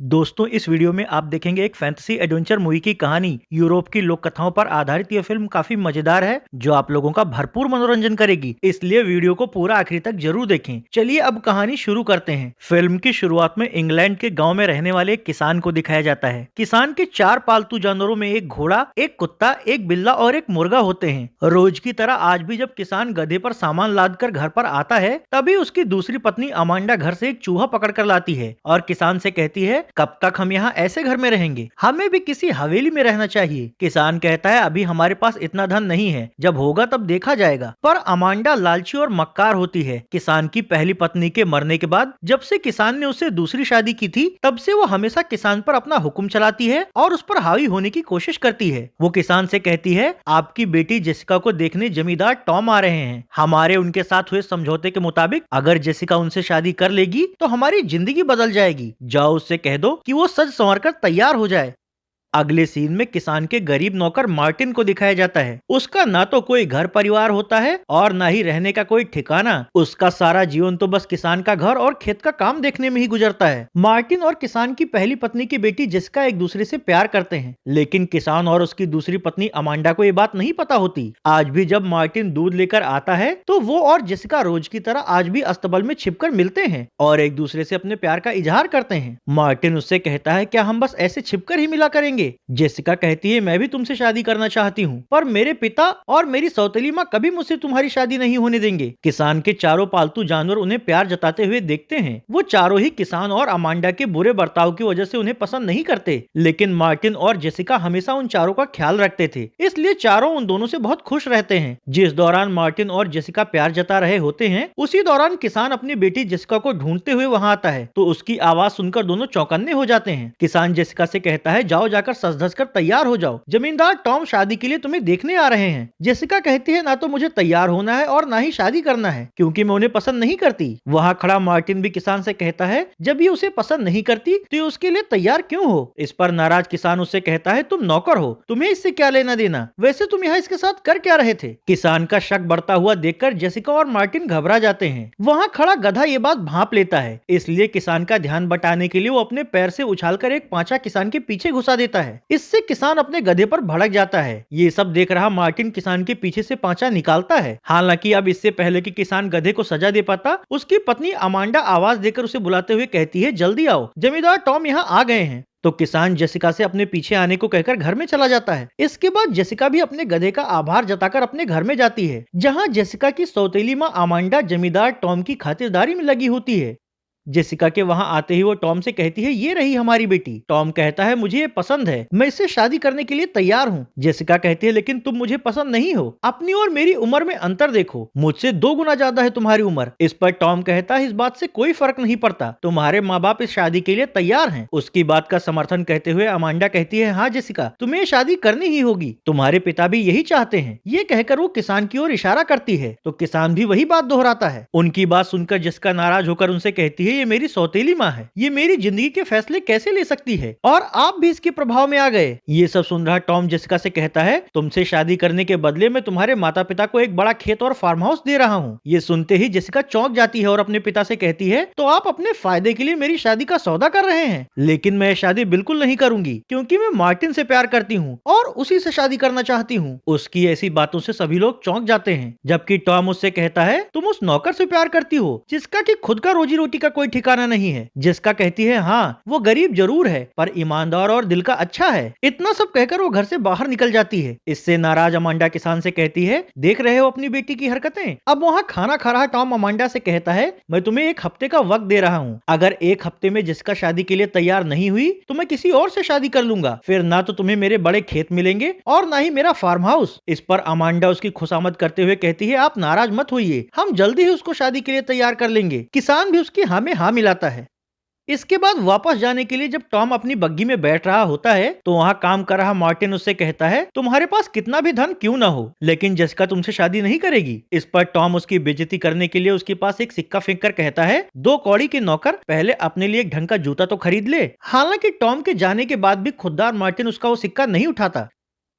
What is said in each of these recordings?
दोस्तों, इस वीडियो में आप देखेंगे एक फैंटेसी एडवेंचर मूवी की कहानी। यूरोप की लोक कथाओं पर आधारित यह फिल्म काफी मजेदार है, जो आप लोगों का भरपूर मनोरंजन करेगी। इसलिए वीडियो को पूरा आखिरी तक जरूर देखें। चलिए अब कहानी शुरू करते हैं। फिल्म की शुरुआत में इंग्लैंड के गाँव में रहने वाले एक किसान को दिखाया जाता है। किसान के 4 पालतू जानवरों में एक घोड़ा, एक कुत्ता, एक बिल्ला और एक मुर्गा होते हैं। रोज की तरह आज भी जब किसान गधे पर सामान लाद कर घर पर आता है, तभी उसकी दूसरी पत्नी अमांडा घर से एक चूहा पकड़ कर लाती है और किसान से कहती है, कब तक हम यहाँ ऐसे घर में रहेंगे? हमें भी किसी हवेली में रहना चाहिए। किसान कहता है, अभी हमारे पास इतना धन नहीं है, जब होगा तब देखा जाएगा। पर अमांडा लालची और मक्कार होती है। किसान की पहली पत्नी के मरने के बाद जब से किसान ने उससे दूसरी शादी की थी, तब से वो हमेशा किसान पर अपना हुक्म चलाती है और उस पर हावी होने की कोशिश करती है। वो किसान से कहती है, आपकी बेटी जेसिका को देखने जमींदार टॉम आ रहे हैं। हमारे उनके साथ हुए समझौते के मुताबिक अगर जेसिका उनसे शादी कर लेगी तो हमारी जिंदगी बदल जाएगी। जाओ उससे कह दो कि वो सज संवर कर तैयार हो जाए। अगले सीन में किसान के गरीब नौकर मार्टिन को दिखाया जाता है। उसका ना तो कोई घर परिवार होता है और ना ही रहने का कोई ठिकाना। उसका सारा जीवन तो बस किसान का घर और खेत का काम देखने में ही गुजरता है। मार्टिन और किसान की पहली पत्नी की बेटी जेसिका एक दूसरे से प्यार करते हैं, लेकिन किसान और उसकी दूसरी पत्नी अमांडा को ये बात नहीं पता होती। आज भी जब मार्टिन दूध लेकर आता है तो वो और जेसिका रोज की तरह आज भी अस्तबल में छिपकर मिलते हैं और एक दूसरे से अपने प्यार का इजहार करते हैं। मार्टिन उससे कहता है, क्या हम बस ऐसे छिपकर ही मिला करेंगे? जेसिका कहती है, मैं भी तुमसे शादी करना चाहती हूँ, पर मेरे पिता और मेरी सौतेली माँ कभी मुझसे तुम्हारी शादी नहीं होने देंगे। किसान के चारों पालतू जानवर उन्हें प्यार जताते हुए देखते हैं। वो चारों ही किसान और अमांडा के बुरे बर्ताव की वजह से उन्हें पसंद नहीं करते, लेकिन मार्टिन और जेसिका हमेशा उन चारों का ख्याल रखते थे, इसलिए चारों उन दोनों से बहुत खुश रहते हैं। जिस दौरान मार्टिन और जेसिका प्यार जता रहे होते हैं, उसी दौरान किसान अपनी बेटी जेसिका को ढूंढते हुए वहाँ आता है, तो उसकी आवाज सुनकर दोनों चौकन्ने हो जाते हैं। किसान जेसिका से कहता है, जाओ जाकर सज धज कर तैयार हो जाओ, जमींदार टॉम शादी के लिए तुम्हें देखने आ रहे हैं। जेसिका कहती है, ना तो मुझे तैयार होना है और ना ही शादी करना है, क्योंकि मैं उन्हें पसंद नहीं करती। वहाँ खड़ा मार्टिन भी किसान से कहता है, जब ये उसे पसंद नहीं करती तो ये उसके लिए तैयार क्यों हो? इस पर नाराज किसान उससे कहता है, तुम नौकर हो, तुम्हें इससे क्या लेना देना? वैसे तुम यहाँ इसके साथ कर क्या रहे थे? किसान का शक बढ़ता हुआ देखकर जेसिका और मार्टिन घबरा जाते हैं। वहाँ खड़ा गधा ये बात भांप लेता है, इसलिए किसान का ध्यान बटाने के लिए वो अपने पैर से उछालकर एक पांचा किसान के पीछे घुसा देता है। इससे किसान अपने गधे पर भड़क जाता है। ये सब देख रहा मार्टिन किसान के पीछे से पांचा निकालता है। हालांकि अब इससे पहले कि किसान गधे को सजा दे पाता, उसकी पत्नी अमांडा आवाज देकर उसे बुलाते हुए कहती है, जल्दी आओ, जमींदार टॉम यहाँ आ गए हैं। तो किसान जेसिका से अपने पीछे आने को कहकर घर में चला जाता है। इसके बाद जेसिका भी अपने गधे का आभार जताकर अपने घर में जाती है, जहाँ जेसिका की सौतेली माँ अमांडा जमींदार टॉम की खातिरदारी में लगी होती है। जेसिका के वहां आते ही वो टॉम से कहती है, ये रही हमारी बेटी। टॉम कहता है, मुझे ये पसंद है, मैं इससे शादी करने के लिए तैयार हूँ। जेसिका कहती है, लेकिन तुम मुझे पसंद नहीं हो, अपनी और मेरी उम्र में अंतर देखो, मुझसे 2 गुना ज्यादा है तुम्हारी उम्र। इस पर टॉम कहता है, इस बात से कोई फर्क नहीं पड़ता, तुम्हारे माँ बाप इस शादी के लिए तैयार हैं। उसकी बात का समर्थन कहते हुए अमांडा कहती है, हाँ जेसिका, तुम्हें शादी करनी ही होगी, तुम्हारे पिता भी यही चाहते हैं। ये कहकर वो किसान की ओर इशारा करती है, तो किसान भी वही बात दोहराता है। उनकी बात सुनकर जेसिका नाराज होकर उनसे कहती है, ये मेरी सौतेली माँ है, ये मेरी जिंदगी के फैसले कैसे ले सकती है, और आप भी इसके प्रभाव में आ गए। ये सब सुन रहा टॉम जेसिका से कहता है, तुमसे शादी करने के बदले में तुम्हारे माता पिता को एक बड़ा खेत और फार्म हाउस दे रहा हूँ। ये सुनते ही जेसिका चौंक जाती है और अपने पिता से कहती है, तो आप अपने फायदे के लिए मेरी शादी का सौदा कर रहे हैं? लेकिन मैं शादी बिल्कुल नहीं करूंगी, क्योंकि मैं मार्टिन से प्यार करती हूँ और उसी से शादी करना चाहती हूँ। उसकी ऐसी बातों से सभी लोग चौंक जाते हैं, जबकि टॉम उससे कहता है, तुम उस नौकर से प्यार करती हो जिसका कि खुद का रोजी रोटी का कोई ठिकाना नहीं है। जिसका कहती है, हाँ वो गरीब जरूर है, पर ईमानदार और दिल का अच्छा है। इतना सब कहकर वो घर से बाहर निकल जाती है। इससे नाराज अमांडा किसान से कहती है, देख रहे हो अपनी बेटी की हरकतें? अब वहाँ खाना खा रहा टॉम अमांडा से कहता है, मैं तुम्हें 1 हफ्ते का वक्त दे रहा हूँ, अगर 1 हफ्ते में जिसका शादी के लिए तैयार नहीं हुई तो मैं किसी और से शादी कर लूंगा, फिर ना तो तुम्हें मेरे बड़े खेत मिलेंगे और ना ही मेरा फार्म हाउस। इस पर अमांडा उसकी खुशामद करते हुए कहती है, आप नाराज मत होइए, हम जल्दी ही उसको शादी के लिए तैयार कर लेंगे। किसान भी उसकी हाँ में हाँ मिलाता है। इसके बाद वापस जाने के लिए जब टॉम अपनी बग्गी में बैठ रहा होता है, तो वहाँ काम कर रहा मार्टिन उससे कहता है, तुम्हारे पास कितना भी धन क्यों ना हो, लेकिन जेसिका तुमसे शादी नहीं करेगी। इस पर टॉम उसकी बेइज्जती करने के लिए उसके पास एक सिक्का फेंक कर कहता है, 2 कौड़ी के नौकर, पहले अपने लिए एक ढंग का जूता तो खरीद ले। हालांकि टॉम के जाने के बाद भी खुददार मार्टिन उसका वो सिक्का नहीं उठाता।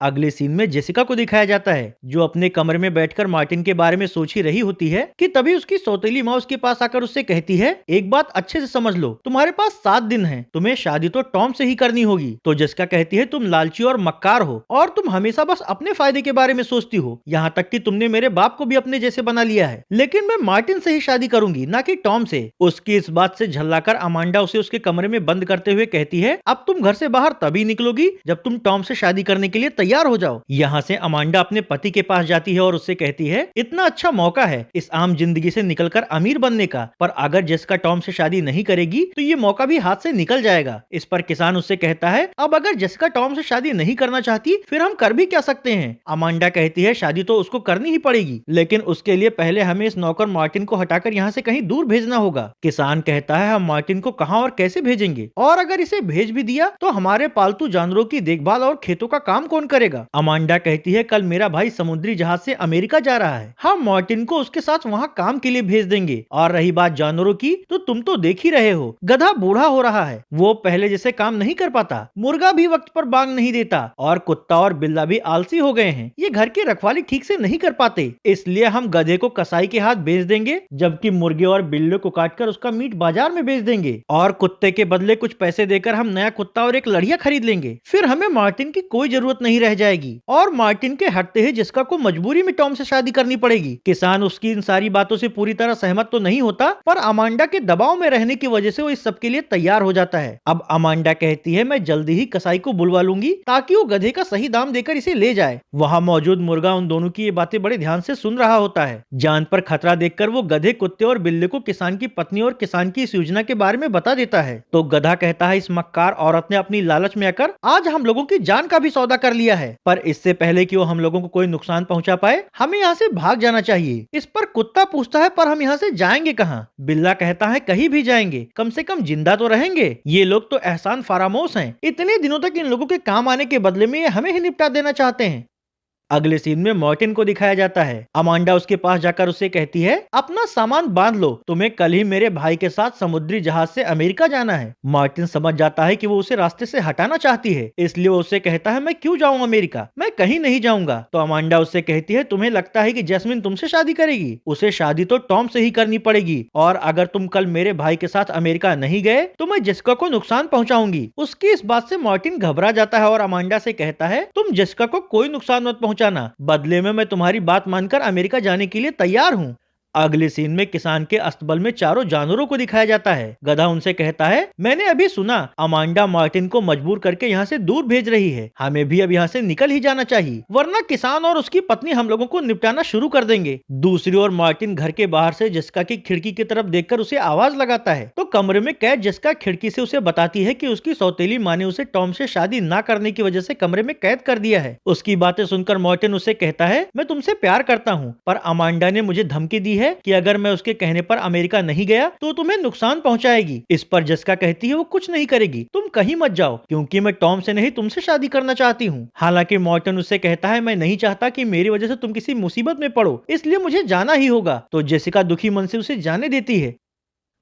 अगले सीन में जेसिका को दिखाया जाता है जो अपने कमरे में बैठकर मार्टिन के बारे में सोच ही रही होती है कि तभी उसकी सौतेली माँ उसके पास आकर उससे कहती है, एक बात अच्छे से समझ लो, तुम्हारे पास 7 दिन हैं, तुम्हें शादी तो टॉम से ही करनी होगी। तो जेसिका कहती है, तुम लालची और मक्कार हो और तुम हमेशा बस अपने फायदे के बारे में सोचती हो, यहाँ तक कि तुमने मेरे बाप को भी अपने जैसे बना लिया है। लेकिन मैं मार्टिन से ही शादी करूंगी, ना कि टॉम से। उसकी इस बात से झल्लाकर अमांडा उसे उसके कमरे में बंद करते हुए कहती है, अब तुम घर से बाहर तभी निकलोगी जब तुम टॉम से शादी करने के लिए तैयार हो जाओ। यहाँ से अमांडा अपने पति के पास जाती है और उससे कहती है, इतना अच्छा मौका है इस आम जिंदगी से निकलकर अमीर बनने का, पर अगर जेसिका टॉम से शादी नहीं करेगी तो ये मौका भी हाथ से निकल जाएगा। इस पर किसान उससे कहता है, अब अगर जेसिका टॉम से शादी नहीं करना चाहती फिर हम कर भी क्या सकते हैं। अमांडा कहती है, शादी तो उसको करनी ही पड़ेगी, लेकिन उसके लिए पहले हमें इस नौकर मार्टिन को हटाकर यहाँ से कहीं दूर भेजना होगा। किसान कहता है, हम मार्टिन को कहाँ और कैसे भेजेंगे, और अगर इसे भेज भी दिया तो हमारे पालतू जानवरों की देखभाल और खेतों का काम कौन करेगा। अमांडा कहती है, कल मेरा भाई समुद्री जहाज से अमेरिका जा रहा है, हम मार्टिन को उसके साथ वहाँ काम के लिए भेज देंगे। और रही बात जानवरों की, तो तुम तो देख ही रहे हो, गधा बूढ़ा हो रहा है, वो पहले जैसे काम नहीं कर पाता, मुर्गा भी वक्त पर बांग नहीं देता और कुत्ता और बिल्ला भी आलसी हो गए हैं, ये घर की रखवाली ठीक से नहीं कर पाते, इसलिए हम गधे को कसाई के हाथ बेच देंगे, जबकि मुर्गे और बिल्ले को काटकर उसका मीट बाजार में बेच देंगे और कुत्ते के बदले कुछ पैसे देकर हम नया कुत्ता और एक लड़िया खरीद लेंगे। फिर हमें मार्टिन की कोई जरूरत नहीं रह जाएगी और मार्टिन के हटते ही जिसका को मजबूरी में टॉम से शादी करनी पड़ेगी। किसान उसकी इन सारी बातों से पूरी तरह सहमत तो नहीं होता, पर अमांडा के दबाव में रहने की वजह से वो इस सब के लिए तैयार हो जाता है। अब अमांडा कहती है, मैं जल्दी ही कसाई को बुलवा लूंगी ताकि वो गधे का सही दाम देकर इसे ले जाए। वहाँ मौजूद मुर्गा उन दोनों की ये बातें बड़े ध्यान से सुन रहा होता है। जान पर खतरा देखकर वो गधे, कुत्ते और बिल्ले को किसान की पत्नी और किसान की इस योजना के बारे में बता देता है। तो गधा कहता है, इस मक्कार औरत ने अपनी लालच में आकर आज हम लोगों की जान का भी सौदा कर लिया है, पर इससे पहले कि वो हम लोगों को कोई नुकसान पहुंचा पाए हमें यहाँ से भाग जाना चाहिए। इस पर कुत्ता पूछता है, पर हम यहाँ से जाएंगे कहाँ? बिल्ला कहता है, कहीं भी जाएंगे, कम से कम जिंदा तो रहेंगे। ये लोग तो एहसान फरामोश हैं, इतने दिनों तक इन लोगों के काम आने के बदले में ये हमें ही निपटा देना चाहते हैं। अगले सीन में मार्टिन को दिखाया जाता है। अमांडा उसके पास जाकर उससे कहती है, अपना सामान बांध लो, तुम्हें कल ही मेरे भाई के साथ समुद्री जहाज से अमेरिका जाना है। मार्टिन समझ जाता है कि वो उसे रास्ते से हटाना चाहती है, इसलिए वो उससे कहता है, मैं क्यों जाऊँ अमेरिका, मैं कहीं नहीं जाऊंगा। तो अमांडा उससे कहती है, तुम्हें लगता है कि जैस्मिन तुमसे शादी करेगी? उसे शादी तो टॉम से ही करनी पड़ेगी, और अगर तुम कल मेरे भाई के साथ अमेरिका नहीं गए तो मैं जेसिका को नुकसान पहुंचाऊंगी। उसकी इस बात से मार्टिन घबरा जाता है और अमांडा से कहता है, तुम जेसिका को कोई नुकसान मत पहुंचाना, बदले में मैं तुम्हारी बात मानकर अमेरिका जाने के लिए तैयार हूँ। अगले सीन में किसान के अस्तबल में चारों जानवरों को दिखाया जाता है। गधा उनसे कहता है, मैंने अभी सुना अमांडा मार्टिन को मजबूर करके यहाँ से दूर भेज रही है, हमें भी अब यहाँ से निकल ही जाना चाहिए, वरना किसान और उसकी पत्नी हम लोगों को निपटाना शुरू कर देंगे। दूसरी ओर मार्टिन घर के बाहर से जेसिका की खिड़की की तरफ देखकर उसे आवाज लगाता है, तो कमरे में कैद जेसिका खिड़की से उसे बताती है कि उसकी सौतेली माँ ने उसे टॉम से शादी न करने की वजह से कमरे में कैद कर दिया है। उसकी बातें सुनकर मार्टिन उसे कहता है, मैं तुमसे प्यार करता हूँ, पर अमांडा ने मुझे धमकी दी है कि अगर मैं उसके कहने पर अमेरिका नहीं गया तो तुम्हें नुकसान पहुंचाएगी। इस पर जेसिका कहती है, वो कुछ नहीं करेगी, तुम कहीं मत जाओ, क्योंकि मैं टॉम से नहीं तुमसे शादी करना चाहती हूँ। हालांकि मार्टिन उससे कहता है, मैं नहीं चाहता कि मेरी वजह से तुम किसी मुसीबत में पड़ो, इसलिए मुझे जाना ही होगा। तो जेसिका दुखी मन से उसे जाने देती है।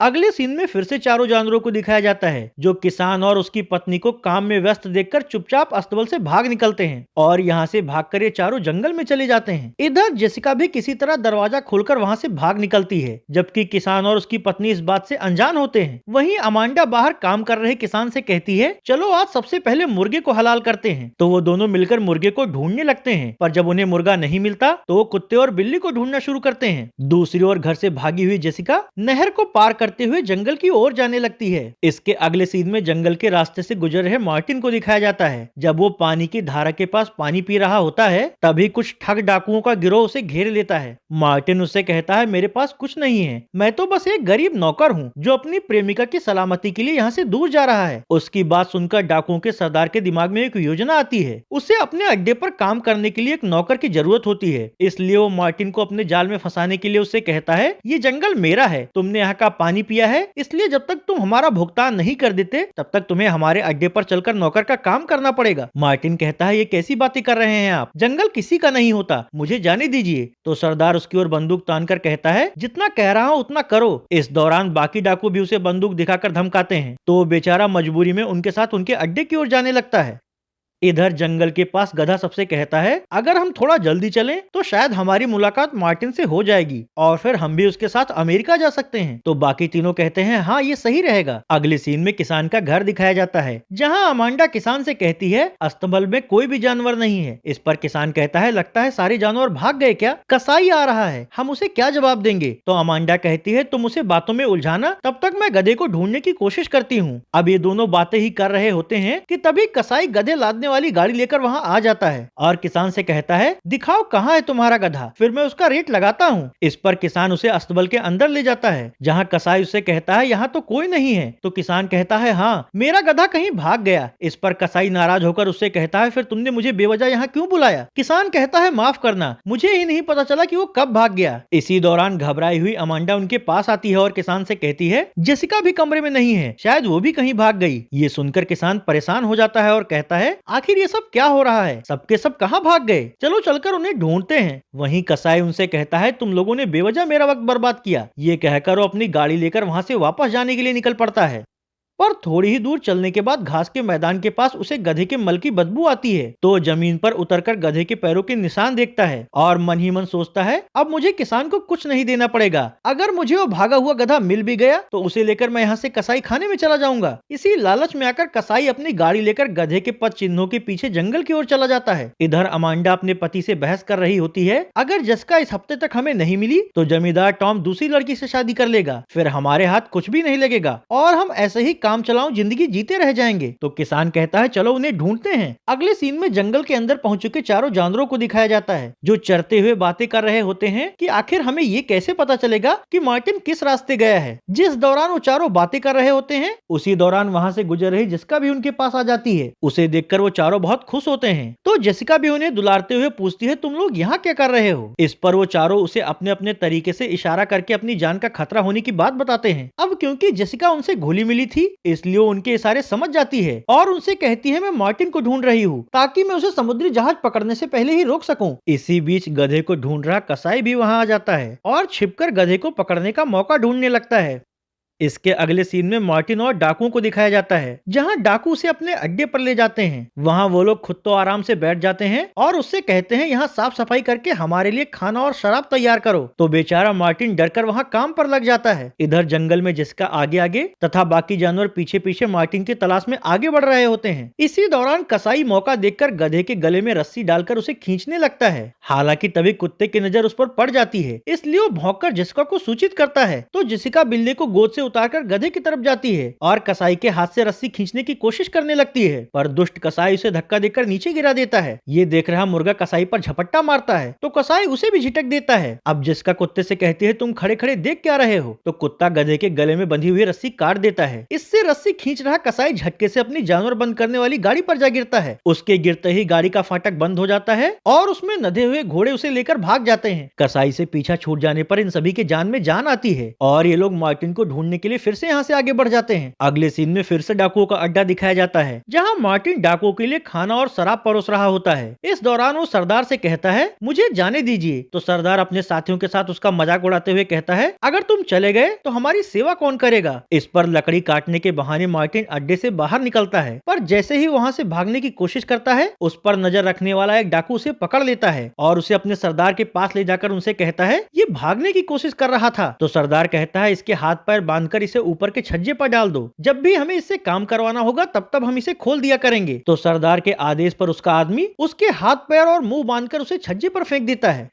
अगले सीन में फिर से चारों जानवरों को दिखाया जाता है, जो किसान और उसकी पत्नी को काम में व्यस्त देखकर चुपचाप अस्तबल से भाग निकलते हैं और यहाँ से भागकर ये चारों जंगल में चले जाते हैं। इधर जेसिका भी किसी तरह दरवाजा खोलकर वहाँ से भाग निकलती है, जबकि किसान और उसकी पत्नी इस बात से अनजान होते हैं। वहीं अमांडा बाहर काम कर रहे किसान से कहती है, चलो आज सबसे पहले मुर्गे को हलाल करते हैं। तो वो दोनों मिलकर मुर्गे को ढूंढने लगते हैं, पर जब उन्हें मुर्गा नहीं मिलता तो वो कुत्ते और बिल्ली को ढूंढना शुरू करते हैं। दूसरी ओर घर से भागी हुई जेसिका नहर को पार करते हुए जंगल की ओर जाने लगती है। इसके अगले सीन में जंगल के रास्ते से गुजर रहे मार्टिन को दिखाया जाता है। जब वो पानी की धारा के पास पानी पी रहा होता है, तभी कुछ ठग डाकुओं का गिरोह उसे घेर लेता है। मार्टिन उससे कहता है, मेरे पास कुछ नहीं है, मैं तो बस एक गरीब नौकर हूँ जो अपनी प्रेमिका की सलामती के लिए यहाँ से दूर जा रहा है। उसकी बात सुनकर डाकुओं के सरदार के दिमाग में एक योजना आती है। उसे अपने अड्डे पर काम करने के लिए एक नौकर की जरूरत होती है, इसलिए वो मार्टिन को अपने जाल में फंसाने के लिए उससे कहता है, ये जंगल मेरा है, तुमने यहाँ का पानी पिया है, इसलिए जब तक तुम हमारा भुगतान नहीं कर देते तब तक तुम्हें हमारे अड्डे पर चलकर नौकर का काम करना पड़ेगा। मार्टिन कहता है, ये कैसी बातें कर रहे हैं आप, जंगल किसी का नहीं होता, मुझे जाने दीजिए। तो सरदार उसकी ओर बंदूक तानकर कहता है, जितना कह रहा हूँ उतना करो। इस दौरान बाकी डाकू भी उसे बंदूक दिखाकर धमकाते हैं, तो बेचारा मजबूरी में उनके साथ उनके अड्डे की ओर जाने लगता है। इधर जंगल के पास गधा सबसे कहता है, अगर हम थोड़ा जल्दी चलें तो शायद हमारी मुलाकात मार्टिन से हो जाएगी और फिर हम भी उसके साथ अमेरिका जा सकते हैं। तो बाकी तीनों कहते हैं हाँ ये सही रहेगा। अगले सीन में किसान का घर दिखाया जाता है, जहाँ अमांडा किसान से कहती है अस्तबल में कोई भी जानवर नहीं है। इस पर किसान कहता है लगता है सारे जानवर भाग गए क्या, कसाई आ रहा है, हम उसे क्या जवाब देंगे। तो अमांडा कहती है तुम उसे बातों में उलझाना, तब तक मैं गधे को ढूंढने की कोशिश करती हूँ। अब ये दोनों बातें ही कर रहे होते हैं कि तभी कसाई गधे लादने वाली गाड़ी लेकर वहाँ आ जाता है और किसान से कहता है दिखाओ कहाँ है तुम्हारा गधा, फिर मैं उसका रेट लगाता हूँ। इस पर किसान उसे अस्तबल के अंदर ले जाता है, जहाँ कसाई उसे कहता है यहाँ तो कोई नहीं है। तो किसान कहता है हाँ मेरा गधा कहीं भाग गया। इस पर कसाई नाराज होकर उससे कहता है फिर तुमने मुझे बेवजह यहाँ क्यों बुलाया। किसान कहता है माफ करना, मुझे ही नहीं पता चला कि वो कब भाग गया। इसी दौरान घबराई हुई अमांडा उनके पास आती है और किसान से कहती है जेसिका भी कमरे में नहीं है, शायद वो भी कहीं भाग गई। ये सुनकर किसान परेशान हो जाता है और कहता है आखिर ये सब क्या हो रहा है, सबके सब कहाँ भाग गए, चलो चलकर उन्हें ढूंढते हैं। वहीं कसाई उनसे कहता है तुम लोगों ने बेवजह मेरा वक्त बर्बाद किया। ये कहकर वो अपनी गाड़ी लेकर वहाँ से वापस जाने के लिए निकल पड़ता है। पर थोड़ी ही दूर चलने के बाद घास के मैदान के पास उसे गधे के मल की बदबू आती है। तो जमीन पर उतरकर गधे के पैरों के निशान देखता है और मन ही मन सोचता है अब मुझे किसान को कुछ नहीं देना पड़ेगा, अगर मुझे वो भागा हुआ गधा मिल भी गया तो उसे लेकर मैं यहाँ से कसाई खाने में चला जाऊंगा। इसी लालच में आकर कसाई अपनी गाड़ी लेकर गधे के पद चिन्हों के पीछे जंगल की ओर चला जाता है। इधर अमांडा अपने पति से बहस कर रही होती है, अगर जसिका इस हफ्ते तक हमें नहीं मिली तो जमींदार टॉम दूसरी लड़की से शादी कर लेगा, फिर हमारे हाथ कुछ भी नहीं लगेगा और हम ऐसे ही काम चलाओ जिंदगी जीते रह जाएंगे। तो किसान कहता है चलो उन्हें ढूंढते हैं। अगले सीन में जंगल के अंदर पहुंच चुके चारों जानवरों को दिखाया जाता है, जो चरते हुए बातें कर रहे होते हैं कि आखिर हमें ये कैसे पता चलेगा कि मार्टिन किस रास्ते गया है। जिस दौरान वो चारों बातें कर रहे होते हैं उसी दौरान वहाँ से गुजर रही जेसिका भी उनके पास आ जाती है। उसे देखकर वो चारों बहुत खुश होते हैं। तो जेसिका भी उन्हें दुलारते हुए पूछती है तुम लोग यहाँ क्या कर रहे हो। इस पर वो चारों उसे अपने अपने तरीके से इशारा करके अपनी जान का खतरा होने की बात बताते हैं। अब क्योंकि जेसिका उनसे घुली मिली थी इसलिए उनके इशारे समझ जाती है और उनसे कहती है मैं मार्टिन को ढूंढ रही हूँ ताकि मैं उसे समुद्री जहाज पकड़ने से पहले ही रोक सकूं। इसी बीच गधे को ढूंढ रहा कसाई भी वहां आ जाता है और छिपकर गधे को पकड़ने का मौका ढूंढने लगता है। इसके अगले सीन में मार्टिन और डाकुओं को दिखाया जाता है, जहां डाकू उसे अपने अड्डे पर ले जाते हैं। वहां वो लोग खुद तो आराम से बैठ जाते हैं और उससे कहते हैं यहाँ साफ सफाई करके हमारे लिए खाना और शराब तैयार करो। तो बेचारा मार्टिन डरकर वहां काम पर लग जाता है। इधर जंगल में जिसका आगे आगे तथा बाकी जानवर पीछे पीछे मार्टिन की तलाश में आगे बढ़ रहे होते हैं। इसी दौरान कसाई मौका देखकर गधे के गले में रस्सी डालकर उसे खींचने लगता है। हालांकि तभी कुत्ते की नजर उस पर पड़ जाती है, इसलिए वो भौंककर जेसिका को सूचित करता है। तो जेसिका बिल्ली को गोद से उतारकर गधे की तरफ जाती है और कसाई के हाथ से रस्सी खींचने की कोशिश करने लगती है, पर दुष्ट कसाई उसे धक्का देकर नीचे गिरा देता है। ये देख रहा मुर्गा कसाई पर झपट्टा मारता है तो कसाई उसे भी झिटक देता है। अब जिसका कुत्ते से कहती है तुम खड़े खड़े देख क्या रहे हो, तो कुत्ता गधे के गले में बंधी हुई रस्सी काट देता है। इससे रस्सी खींच रहा कसाई झटके से अपनी जानवर बंद करने वाली गाड़ी पर जा गिरता है। उसके गिरते ही गाड़ी का फाटक बंद हो जाता है और उसमें नधे हुए घोड़े उसे लेकर भाग जाते हैं। कसाई से पीछा छूट जाने पर इन सभी के जान में जान आती है और ये लोग मार्टिन को ढूंढने के लिए फिर से यहाँ से आगे बढ़ जाते हैं। अगले सीन में फिर से डाकुओं का अड्डा दिखाया जाता है, जहाँ मार्टिन डाकुओं के लिए खाना और शराब परोस रहा होता है। इस दौरान वो सरदार से कहता है मुझे जाने दीजिए। तो सरदार अपने साथियों के साथ उसका मजाक उड़ाते हुए कहता है अगर तुम चले गए तो हमारी सेवा कौन करेगा। इस पर लकड़ी काटने के बहाने मार्टिन अड्डे से बाहर निकलता है, पर जैसे ही वहाँ से भागने की कोशिश करता है उस पर नजर रखने वाला एक डाकू उसे पकड़ लेता है और उसे अपने सरदार के पास ले जाकर उनसे कहता है ये भागने की कोशिश कर रहा था। तो सरदार कहता है इसके हाथ पैर बांधकर इसे ऊपर के छज्जे पर डाल दो, जब भी हमें इससे काम करवाना होगा तब हम इसे खोल दिया करेंगे। तो सरदार के आदेश पर उसका आदमी उसके हाथ पैर और मुंह बांधकर उसे छज्जे पर फेंक देता है।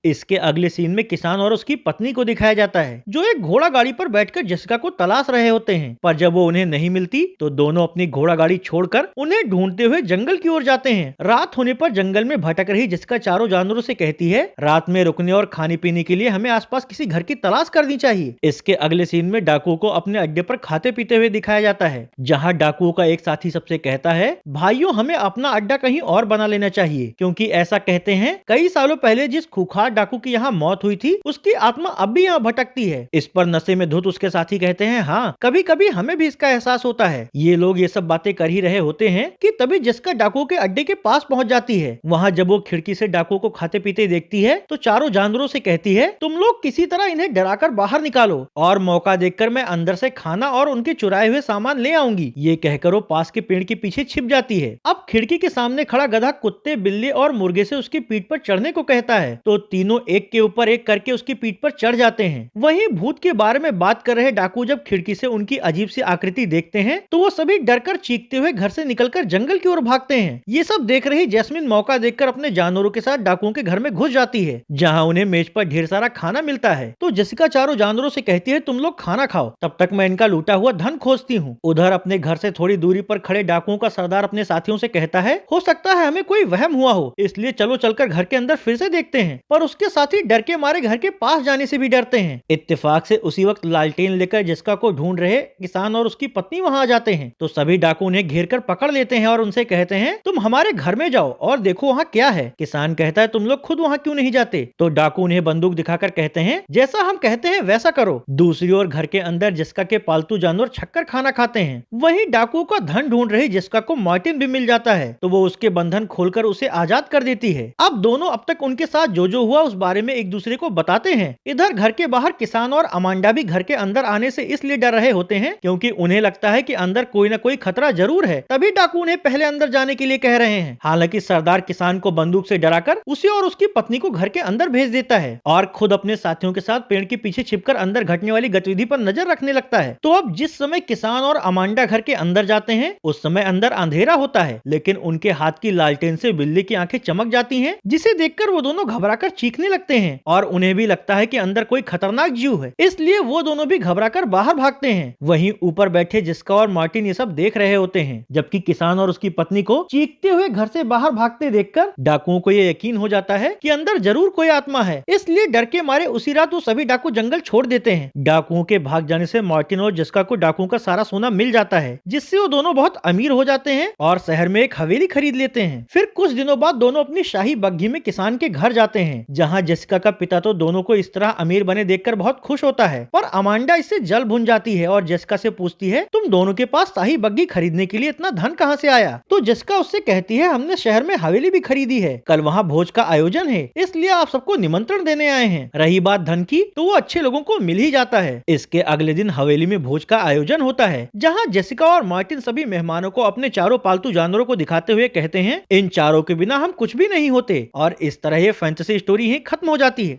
इसके अगले सीन में किसान और उसकी पत्नी को दिखाया जाता है, जो एक घोड़ा गाड़ी पर बैठकर जेसिका को तलाश रहे होते हैं, पर जब वो उन्हें नहीं मिलती तो दोनों अपनी घोड़ा गाड़ी छोड़कर उन्हें ढूंढते हुए जंगल की ओर जाते हैं। रात होने पर जंगल में भटक रही जेसिका चारों जानवरों से कहती है रात में रुकने और खाने पीने के लिए हमें आसपास किसी घर की तलाश करनी चाहिए। इसके अगले सीन में डाकुओं को अपने अड्डे पर खाते पीते हुए दिखाया जाता है, जहाँ डाकुओं का एक साथी सबसे कहता है भाइयों हमें अपना अड्डा कहीं और बना लेना चाहिए, क्योंकि ऐसा कहते हैं कई सालों पहले जिस खूंखार रात डाकू की यहाँ मौत हुई थी उसकी आत्मा अब भी यहाँ भटकती है। इस पर नशे में धुत उसके साथी कहते हैं, हाँ कभी कभी हमें भी इसका एहसास होता है। ये लोग ये सब बातें कर ही रहे होते हैं कि तभी जेसिका डाकुओं के अड्डे के पास पहुंच जाती है। वहाँ जब वो खिड़की से डाकुओं को खाते पीते देखती है तो चारों जानवरों से कहती है, तुम लोग किसी तरह इन्हें डराकर बाहर निकालो और मौका देखकर मैं अंदर से खाना और उनके चुराए हुए सामान ले आऊंगी। ये कहकर वो पास के पेड़ के पीछे छिप जाती है। अब खिड़की के सामने खड़ा गधा कुत्ते, बिल्ली और मुर्गे से उसकी पीठ पर चढ़ने को कहता है तो तीनों एक के ऊपर एक करके उसकी पीठ पर चढ़ जाते हैं। वहीं भूत के बारे में बात कर रहे डाकू जब खिड़की से उनकी अजीब सी आकृति देखते हैं तो वो सभी डरकर चीखते हुए घर से निकलकर जंगल की ओर भागते हैं। ये सब देख रही जैस्मिन मौका देखकर अपने जानवरों के साथ डाकुओं के घर में घुस जाती है, जहाँ उन्हें मेज पर ढेर सारा खाना मिलता है। तो जेसिका चारों जानवरों से कहती है, तुम लोग खाना खाओ, तब तक मैं इनका लूटा हुआ धन खोजती हूँ। उधर अपने घर से थोड़ी दूरी पर खड़े डाकुओं का सरदार अपने साथियों से कहता है, हो सकता है हमें कोई वहम हुआ हो, इसलिए चलो चलकर घर के अंदर फिर से देखते हैं। पर उसके साथी डर के मारे घर के पास जाने से भी डरते हैं। इत्तेफाक से उसी वक्त लालटेन लेकर जेसिका को ढूंढ रहे किसान और उसकी पत्नी वहां आ जाते हैं। तो सभी डाकू उन्हें घेर कर पकड़ लेते हैं और उनसे कहते हैं, तुम हमारे घर में जाओ और देखो वहाँ क्या है। किसान कहता है, तुम लोग खुद वहाँ क्यों नहीं जाते? तो डाकू उन्हें बंदूक दिखाकर कहते हैं, जैसा हम कहते हैं वैसा करो। दूसरी ओर घर के अंदर जेसिका के पालतू जानवर छक्कर खाना खाते हैं। वहीं डाकुओं का धन ढूंढ रही जेसिका को मार्टिन भी मिल जाता है तो वो उसके बंधन खोलकर उसे आजाद कर देती है। अब दोनों अब तक उनके साथ जो हुआ उस बारे में एक दूसरे को बताते हैं। इधर घर के बाहर किसान और अमांडा भी घर के अंदर आने से इसलिए डर रहे होते हैं क्योंकि उन्हें लगता है कि अंदर कोई न कोई खतरा जरूर है, तभी डाकू उन्हें पहले अंदर जाने के लिए कह रहे हैं। हालांकि सरदार किसान को बंदूक से डराकर उसे और उसकी पत्नी को घर के अंदर भेज देता है और खुद अपने साथियों के साथ पेड़ के पीछे छिपकर अंदर घटने वाली गतिविधि पर नजर रखने लगता है। तो अब जिस समय किसान और अमांडा घर के अंदर जाते हैं उस समय अंदर अंधेरा होता है, लेकिन उनके हाथ की लालटेन से बिल्ली की आंखें चमक जाती हैं, जिसे देखकर वो दोनों घबराकर चीखने लगते हैं और उन्हें भी लगता है कि अंदर कोई खतरनाक जीव है, इसलिए वो दोनों भी घबराकर बाहर भागते हैं। वहीं ऊपर बैठे जेसिका और मार्टिन ये सब देख रहे होते हैं, जबकि किसान और उसकी पत्नी को चीखते हुए घर से बाहर भागते देखकर डाकुओं को ये यकीन हो जाता है कि अंदर जरूर कोई आत्मा है, इसलिए डर के मारे उसी रात वो सभी डाकू जंगल छोड़ देते हैं। डाकुओं के भाग जाने से मार्टिन और जेसिका को डाकुओं का सारा सोना मिल जाता है, जिससे वो दोनों बहुत अमीर हो जाते हैं और शहर में एक हवेली खरीद लेते हैं। फिर कुछ दिनों बाद दोनों अपनी शाही बग्घी में किसान के घर जाते हैं, जहाँ जेसिका का पिता तो दोनों को इस तरह अमीर बने देखकर बहुत खुश होता है, पर अमांडा इससे जल भुन जाती है और जेसिका से पूछती है, तुम दोनों के पास शाही बग्घी खरीदने के लिए इतना धन कहाँ से आया? तो जेसिका उससे कहती है, हमने शहर में हवेली भी खरीदी है, कल वहाँ भोज का आयोजन है, इसलिए आप सबको निमंत्रण देने आए हैं। रही बात धन की, तो वो अच्छे लोगों को मिल ही जाता है। इसके अगले दिन हवेली में भोज का आयोजन होता है, जहाँ जेसिका और मार्टिन सभी मेहमानों को अपने चारों पालतू जानवरों को दिखाते हुए कहते हैं, इन चारों के बिना हम कुछ भी नहीं होते। और इस तरह ये फैंटेसी स्टोरी ही खत्म हो जाती है।